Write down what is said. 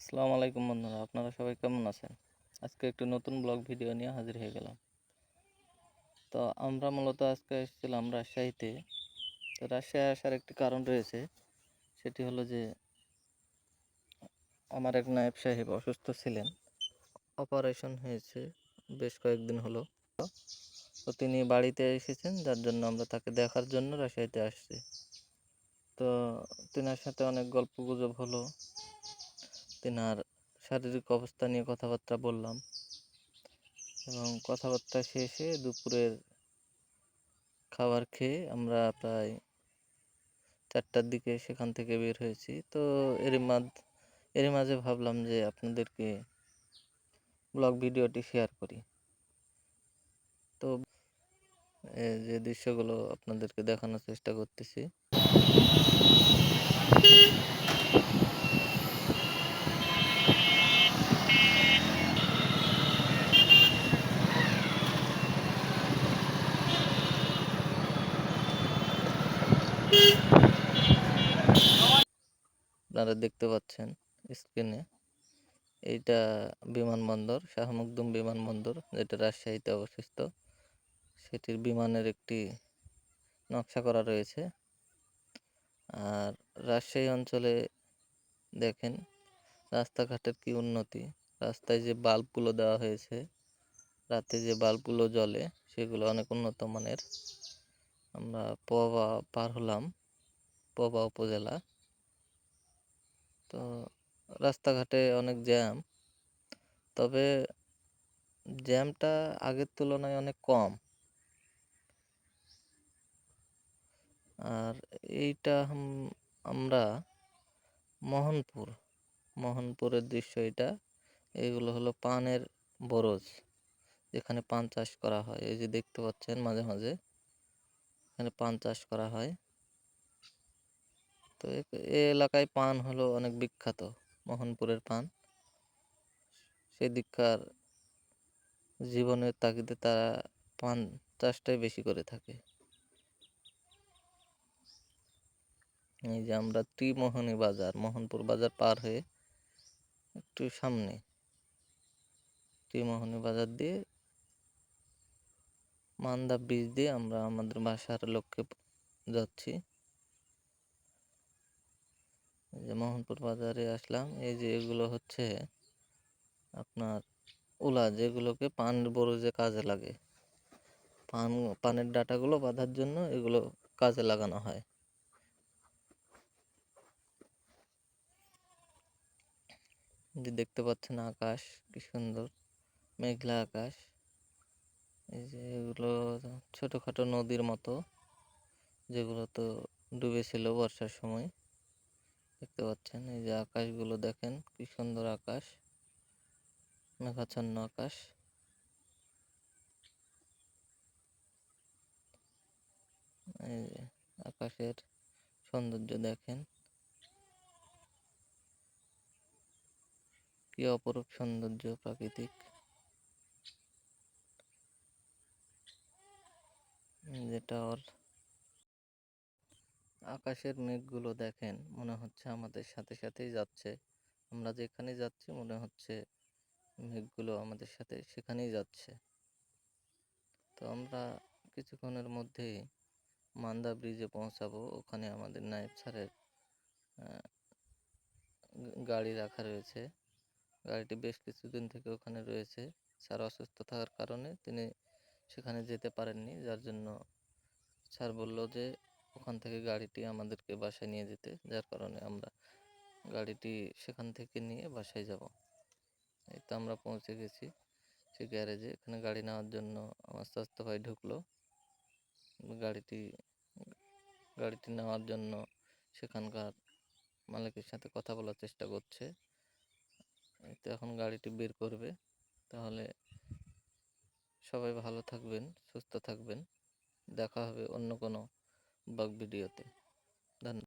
আসসালামু আলাইকুম বন্ধুরা, আপনারা সবাই কেমন আছেন? আজকে একটি নতুন ব্লগ ভিডিও নিয়ে হাজির হয়ে গেলাম। তো আমরা মূলত আজকে এসেছিলাম রাজশাহীতে। তো রাজশাহী আসার একটি কারণ রয়েছে, সেটি হলো যে আমার এক নায়েব সাহেব অসুস্থ ছিলেন, অপারেশন হয়েছে বেশ কয়েকদিন হলো। তো তিনি বাড়িতে এসেছেন, যার জন্য আমরা তাকে দেখার জন্য রাজশাহীতে আসছি। তো তিনার সাথে অনেক গল্পগুজব হলো, তিনার শারীরিক অবস্থা নিয়ে কথাবার্তা বললাম এবং কথাবার্তা শেষে দুপুরের খাবার খেয়ে আমরা প্রায় 4টার দিকে সেখান থেকে বের হয়েছি। তো এরই মাঝে ভাবলাম যে আপনাদেরকে ব্লগ ভিডিওটি শেয়ার করি। তো যে দৃশ্যগুলো আপনাদেরকে দেখানোর চেষ্টা করতেছি। আপনারা দেখতে পাচ্ছেন স্ক্রিনে, এইটা বিমানবন্দর, শাহ মখদুম বিমানবন্দর, যেটা রাজশাহীতে অবস্থিত। সেটির বিমানের একটি নকশা করা রয়েছে। আর রাজশাহী অঞ্চলে দেখেন রাস্তাঘাটের কি উন্নতি। রাস্তায় যে বাল্বগুলো দেওয়া হয়েছে, রাতে যে বাল্বগুলো জ্বলে, সেগুলো অনেক উন্নত মানের। আমরা পোয়াবা পার হলাম, পোয়াবা উপজেলা। তো রাস্তাঘাটে অনেক জ্যাম, তবে জ্যামটা আগের তুলনায় অনেক কম। আর এইটা আমরা মোহনপুরের দৃশ্য এটা। এইগুলো হলো পানের বরজ, যেখানে পান চাষ করা হয়। এই যে দেখতে পাচ্ছেন মাঝে মাঝে এখানে পান চাষ করা হয়। তো এই এলাকায় পান হলো অনেক বিখ্যাত, মোহনপুরের পান। সেদিককার জীবনের তাগিদে তারা পান চাষটাই বেশি করে থাকে। এই যে আমরা ত্রিমোহনী বাজার, মোহনপুর বাজার পার হয়ে একটু সামনে ত্রিমোহনী বাজার দিয়ে মান্দা ব্রিজ দিয়ে আমরা আমাদের বাসার লক্ষ্যে যাচ্ছি। এই যে মোহনপুর বাজারে আসলাম। এই যে এগুলো হচ্ছে আপনার উলা, যেগুলোকে পানের বরজে কাজে লাগে। পানের ডাঁটাগুলো বাঁধার জন্য এগুলো কাজে লাগানো হয়। যে দেখতে পাচ্ছেন আকাশ কি সুন্দর, মেঘলা আকাশ। এই যে এগুলো ছোটখাটো নদীর মতো, যেগুলো তো ডুবেছিল বর্ষার সময়। দেখতে পাচ্ছেন এই যে আকাশগুলো দেখেন কি সুন্দর আকাশ, মেঘাচ্ছন্ন আকাশ। এই যে আকাশের সৌন্দর্য দেখেন, কি অপরূপ সৌন্দর্য প্রাকৃতিক। যেটা ওর আকাশের মেঘগুলো দেখেন, মনে হচ্ছে আমাদের সাথে সাথেই যাচ্ছে। আমরা যেখানে যাচ্ছি মনে হচ্ছে মেঘগুলো আমাদের সাথে সেখানেই যাচ্ছে। তো আমরা কিছুক্ষণের মধ্যেই মান্দা ব্রিজে পৌঁছাবো। ওখানে আমাদের নায়েব স্যারের গাড়ি রাখা রয়েছে। গাড়িটি বেশ কিছুদিন থেকে ওখানে রয়েছে। স্যার অসুস্থ থাকার কারণে তিনি সেখানে যেতে পারেননি, যার জন্য স্যার বলল যে ওখান থেকে গাড়িটি আমাদেরকে বাসায় নিয়ে যেতে, যার কারণে আমরা গাড়িটি সেখান থেকে নিয়ে বাসায় যাব। এই তো আমরা পৌঁছে গেছি সে গ্যারেজে। এখানে গাড়ি নেওয়ার জন্য আমার চাচাতো ভাই ঢুকলো। গাড়িটি গাড়িটি নেওয়ার জন্য সেখানকার মালিকের সাথে কথা বলার চেষ্টা করছে। এই তো এখন গাড়িটি বের করবে। তাহলে সবাই ভালো থাকবেন, সুস্থ থাকবেন। দেখা হবে অন্য কোনো ব্লগ ভিডিওতে। ধন্যবাদ।